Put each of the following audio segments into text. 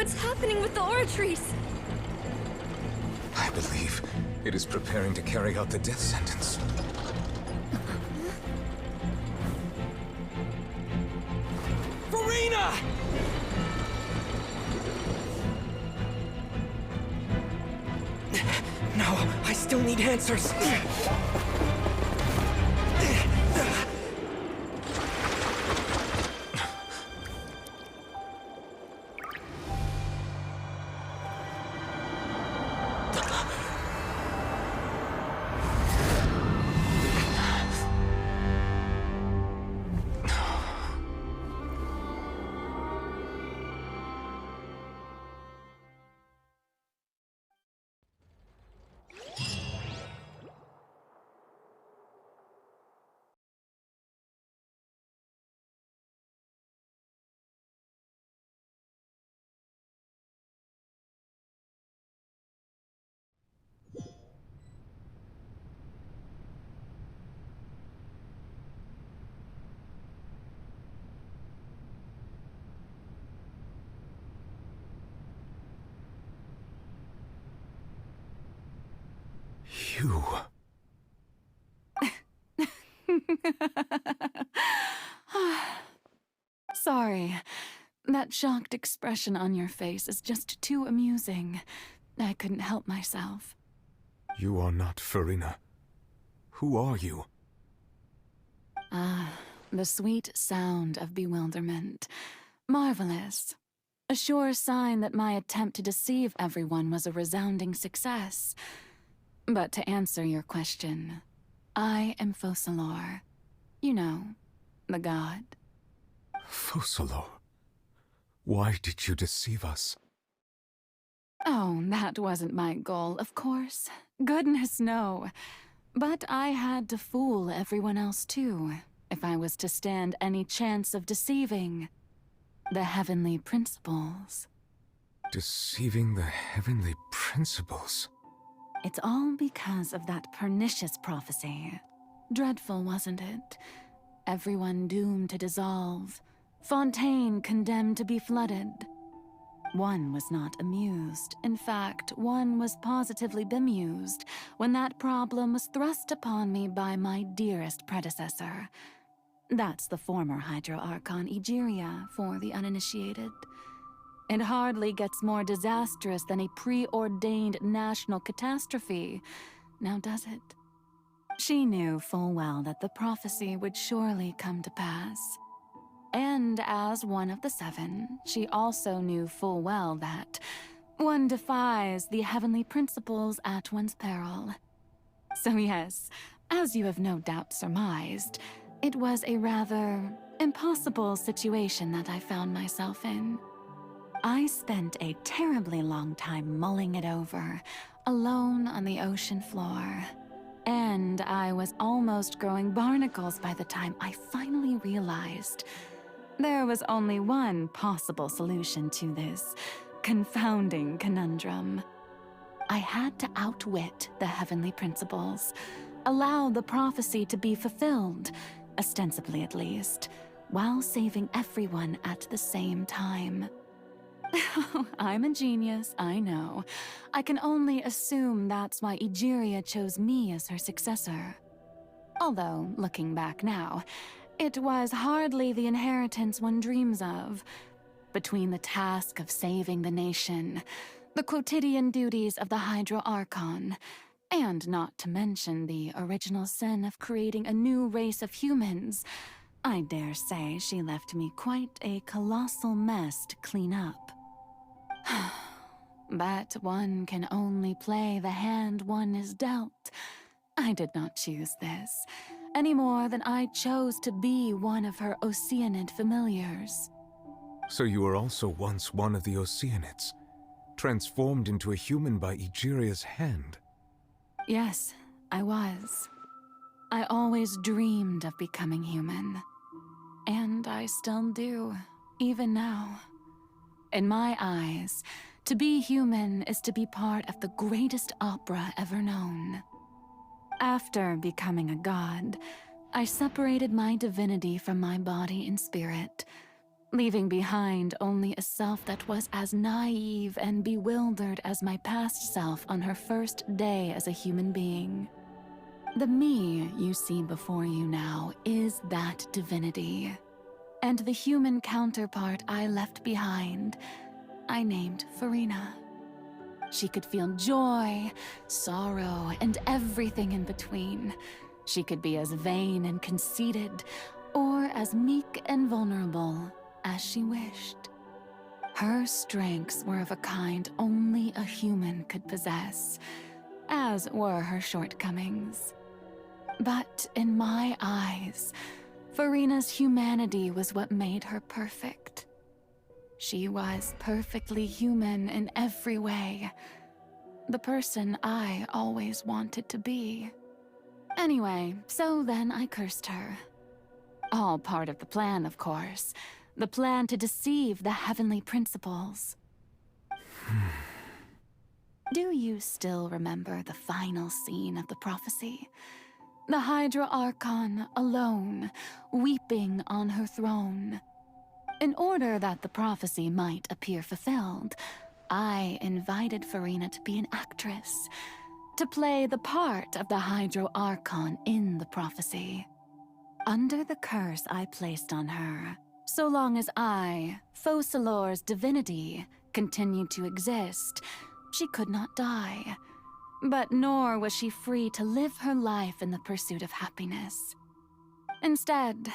What's happening with the aura trees? I believe it is preparing to carry out the death sentence. Farina! No, I still need answers. You... Sorry. That shocked expression on your face is just too amusing. I couldn't help myself. You are not Farina. Who are you? The sweet sound of bewilderment. Marvelous. A sure sign that my attempt to deceive everyone was a resounding success. But to answer your question, I am FOCALOR. You know, the god. FOCALOR? Why did you deceive us? Oh, that wasn't my goal, of course. Goodness, no. But I had to fool everyone else too, if I was to stand any chance of deceiving the heavenly principles. Deceiving the heavenly principles? It's all because of that pernicious prophecy. Dreadful, wasn't it? Everyone doomed to dissolve. Fontaine condemned to be flooded. One was not amused. In fact, one was positively bemused when that problem was thrust upon me by my dearest predecessor. That's the former Hydro Archon Egeria for the uninitiated. It hardly gets more disastrous than a preordained national catastrophe, now does it? She knew full well that the prophecy would surely come to pass. And as one of the seven, she also knew full well that one defies the heavenly principles at one's peril. So yes, as you have no doubt surmised, it was a rather impossible situation that I found myself in. I spent a terribly long time mulling it over, alone on the ocean floor. And I was almost growing barnacles by the time I finally realized there was only one possible solution to this confounding conundrum. I had to outwit the heavenly principles, allow the prophecy to be fulfilled, ostensibly at least, while saving everyone at the same time. I'm a genius, I know. I can only assume that's why Egeria chose me as her successor. Although, looking back now, it was hardly the inheritance one dreams of. Between the task of saving the nation, the quotidian duties of the Hydro Archon, and not to mention the original sin of creating a new race of humans, I dare say she left me quite a colossal mess to clean up. But one can only play the hand one is dealt. I did not choose this, any more than I chose to be one of her Oceanid familiars. So you were also once one of the Oceanids, transformed into a human by Egeria's hand? Yes, I was. I always dreamed of becoming human. And I still do, even now. In my eyes, to be human is to be part of the greatest opera ever known. After becoming a god, I separated my divinity from my body and spirit, leaving behind only a self that was as naive and bewildered as my past self on her first day as a human being. The me you see before you now is that divinity, and the human counterpart I left behind, I named Farina. She could feel joy, sorrow, and everything in between. She could be as vain and conceited, or as meek and vulnerable as she wished. Her strengths were of a kind only a human could possess, as were her shortcomings. But in my eyes, Farina's humanity was what made her perfect. She was perfectly human in every way. The person I always wanted to be. Anyway, so then I cursed her. All part of the plan, of course. The plan to deceive the heavenly principles. Do you still remember the final scene of the prophecy? The Hydra Archon alone, weeping on her throne. In order that the prophecy might appear fulfilled, I invited Farina to be an actress, to play the part of the Hydro Archon in the prophecy. Under the curse I placed on her, so long as I, FOCALOR's divinity, continued to exist, she could not die. But nor was she free to live her life in the pursuit of happiness. Instead,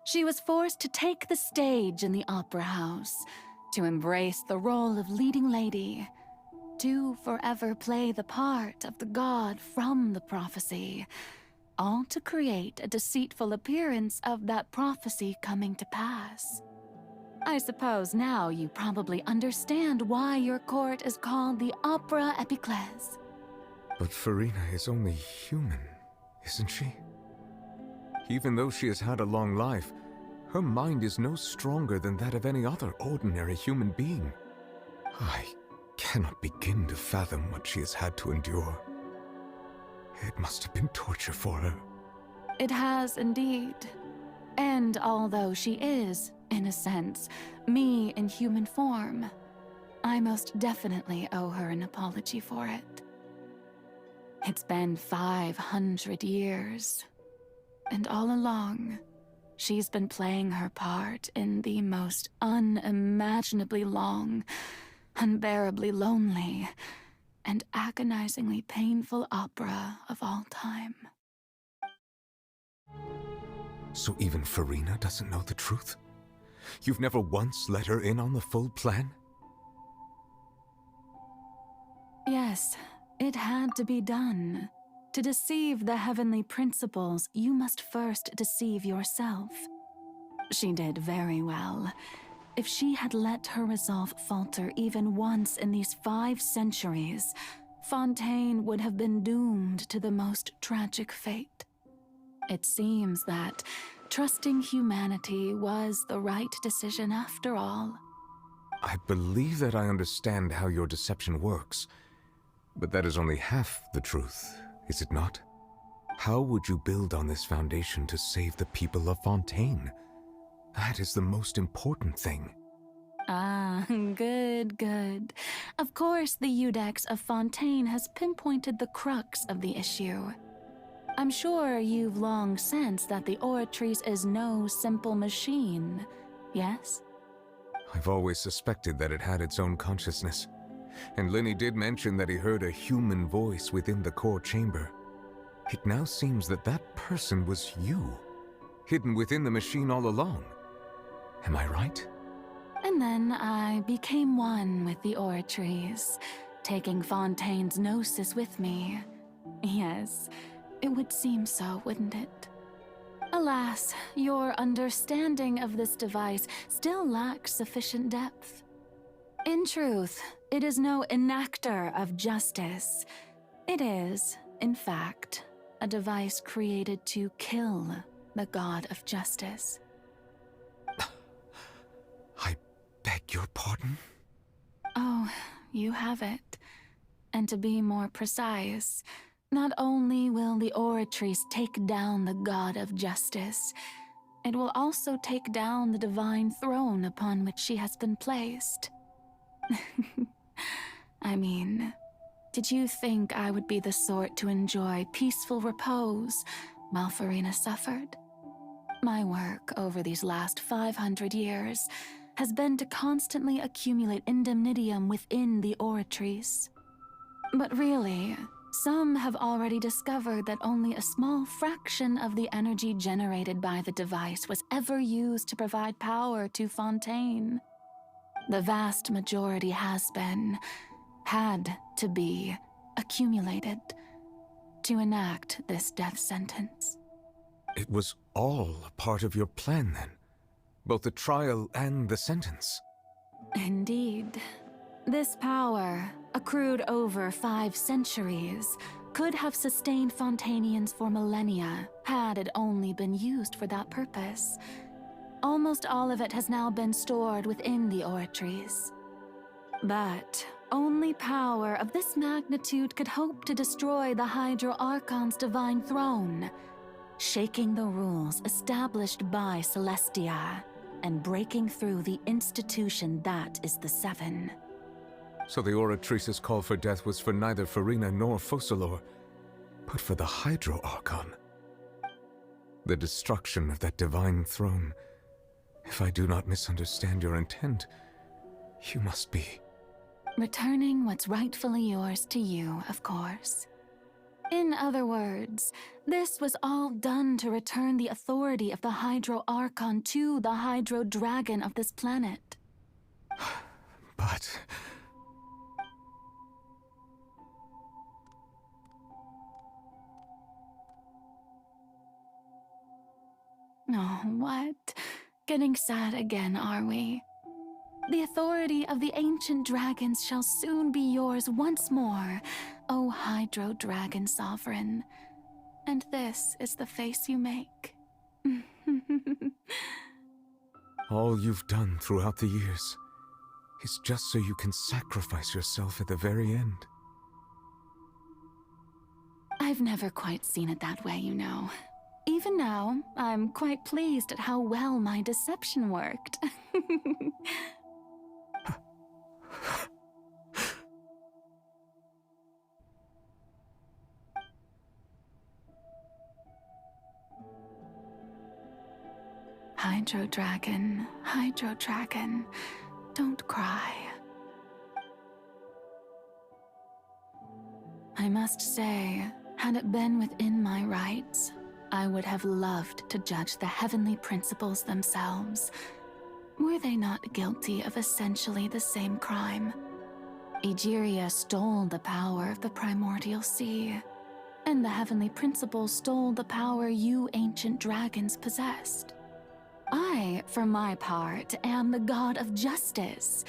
she was forced to take the stage in the opera house, to embrace the role of leading lady, to forever play the part of the god from the prophecy, all to create a deceitful appearance of that prophecy coming to pass. I suppose now you probably understand why your court is called the Opera Epiclese. But Farina is only human, isn't she? Even though she has had a long life, her mind is no stronger than that of any other ordinary human being. I cannot begin to fathom what she has had to endure. It must have been torture for her. It has indeed. And although she is, in a sense, me in human form, I most definitely owe her an apology for it. It's been 500 years, and all along, she's been playing her part in the most unimaginably long, unbearably lonely, and agonizingly painful opera of all time. So even Farina doesn't know the truth? You've never once let her in on the full plan? Yes, it had to be done. To deceive the heavenly principles, you must first deceive yourself. She did very well. If she had let her resolve falter even once in these 5 centuries, Fontaine would have been doomed to the most tragic fate. It seems that trusting humanity was the right decision after all. I believe that I understand how your deception works, but that is only half the truth, is it not? How would you build on this foundation to save the people of Fontaine? That is the most important thing. Ah, good, good. Of course, the Iudex of Fontaine has pinpointed the crux of the issue. I'm sure you've long sensed that the Oratrice is no simple machine, yes? I've always suspected that it had its own consciousness. And Lenny did mention that he heard a human voice within the core chamber. It now seems that that person was you, hidden within the machine all along. Am I right? And then I became one with the Oratrice, taking Fontaine's gnosis with me. Yes, it would seem so, wouldn't it? Alas, your understanding of this device still lacks sufficient depth. In truth, it is no enactor of justice. It is, in fact, a device created to kill the god of justice. I beg your pardon? Oh, you have it. And to be more precise, not only will the Oratrice take down the god of justice, it will also take down the divine throne upon which she has been placed. I mean, did you think I would be the sort to enjoy peaceful repose while Farina suffered? My work over these last 500 years has been to constantly accumulate indemnitium within the Oratrice. But really, some have already discovered that only a small fraction of the energy generated by the device was ever used to provide power to Fontaine. The vast majority had to be, accumulated to enact this death sentence. It was all a part of your plan, then? Both the trial and the sentence? Indeed. This power, accrued over 5 centuries, could have sustained Fontainians for millennia had it only been used for that purpose. Almost all of it has now been stored within the Oratrice. But only power of this magnitude could hope to destroy the Hydro Archon's divine throne, shaking the rules established by Celestia and breaking through the institution that is the Seven. So the Oratrice's call for death was for neither Farina nor FOCALOR, but for the Hydro Archon. The destruction of that divine throne. If I do not misunderstand your intent, you must be... returning what's rightfully yours to you, of course. In other words, this was all done to return the authority of the Hydro Archon to the Hydro Dragon of this planet. But... Oh, what? Getting sad again, are we? The authority of the ancient dragons shall soon be yours once more, O Hydro Dragon Sovereign. And this is the face you make. all you've done throughout the years is just so you can sacrifice yourself at the very end. I've never quite seen it that way, you know. Even now, I'm quite pleased at how well my deception worked. Hydro Dragon, don't cry. I must say, had it been within my rights, I would have loved to judge the heavenly principles themselves. Were they not guilty of essentially the same crime? Egeria stole the power of the primordial sea, and the heavenly principles stole the power you ancient dragons possessed. I, for my part, am the god of justice.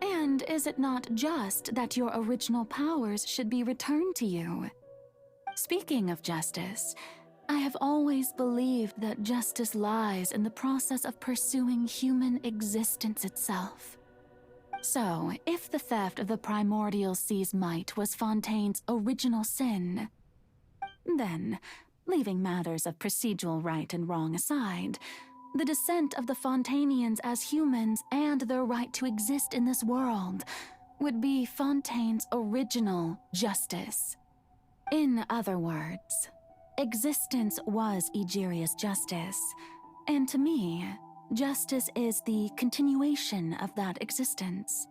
And is it not just that your original powers should be returned to you? Speaking of justice, I have always believed that justice lies in the process of pursuing human existence itself. So, if the theft of the primordial sea's might was Fontaine's original sin, then, leaving matters of procedural right and wrong aside, the descent of the Fontainians as humans and their right to exist in this world would be Fontaine's original justice. In other words, existence was Egeria's justice, and to me, justice is the continuation of that existence.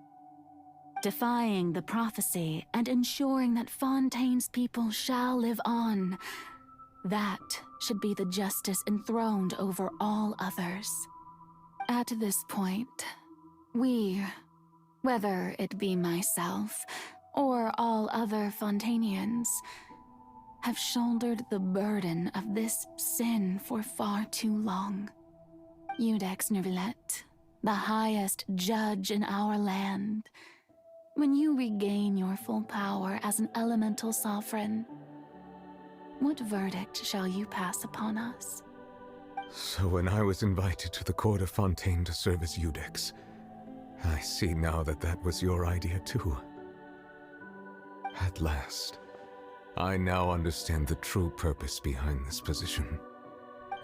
Defying the prophecy and ensuring that Fontaine's people shall live on, that should be the justice enthroned over all others. At this point, we, whether it be myself or all other Fontainians, have shouldered the burden of this sin for far too long. Iudex Nervillet, the highest judge in our land, when you regain your full power as an elemental sovereign, what verdict shall you pass upon us? So when I was invited to the court of Fontaine to serve as Iudex, I see now that that was your idea too. At last, I now understand the true purpose behind this position.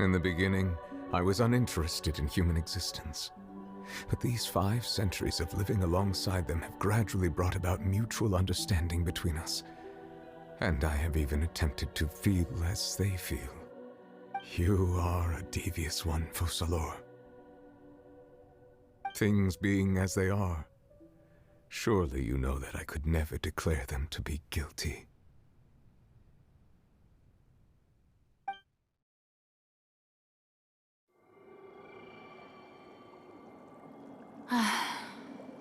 In the beginning, I was uninterested in human existence. But these 5 centuries of living alongside them have gradually brought about mutual understanding between us. And I have even attempted to feel as they feel. You are a devious one, FOCALOR. Things being as they are, surely you know that I could never declare them to be guilty.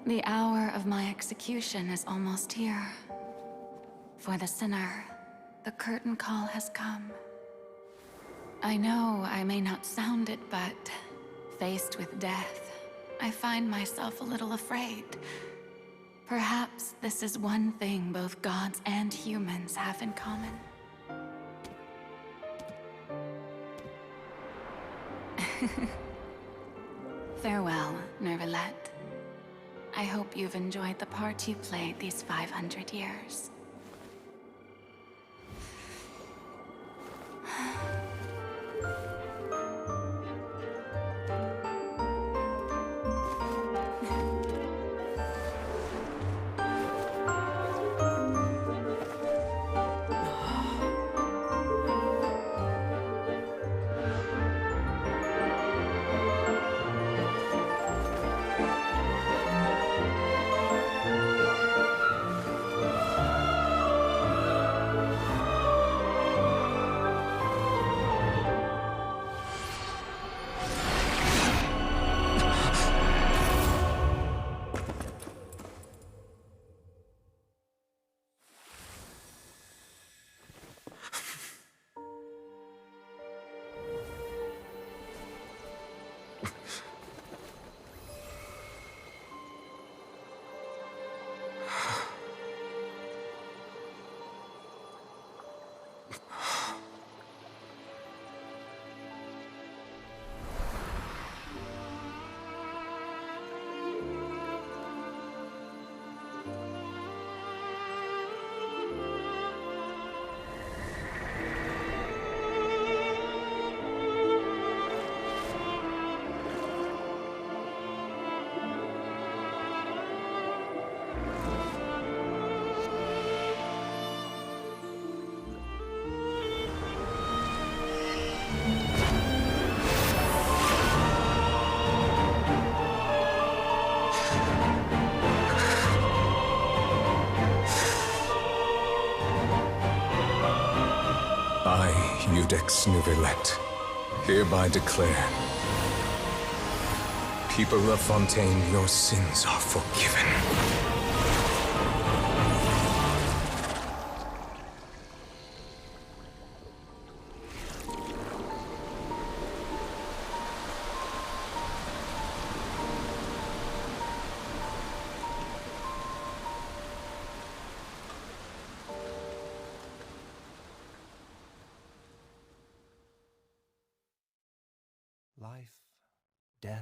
The hour of my execution is almost here. For the sinner, the curtain call has come. I know I may not sound it, but faced with death, I find myself a little afraid. Perhaps this is one thing both gods and humans have in common. Farewell, Nervalette. I hope you've enjoyed the part you played these 500 years. I, Iudex Nervalette, hereby declare, people of Fontaine, your sins are forgiven. Life, death,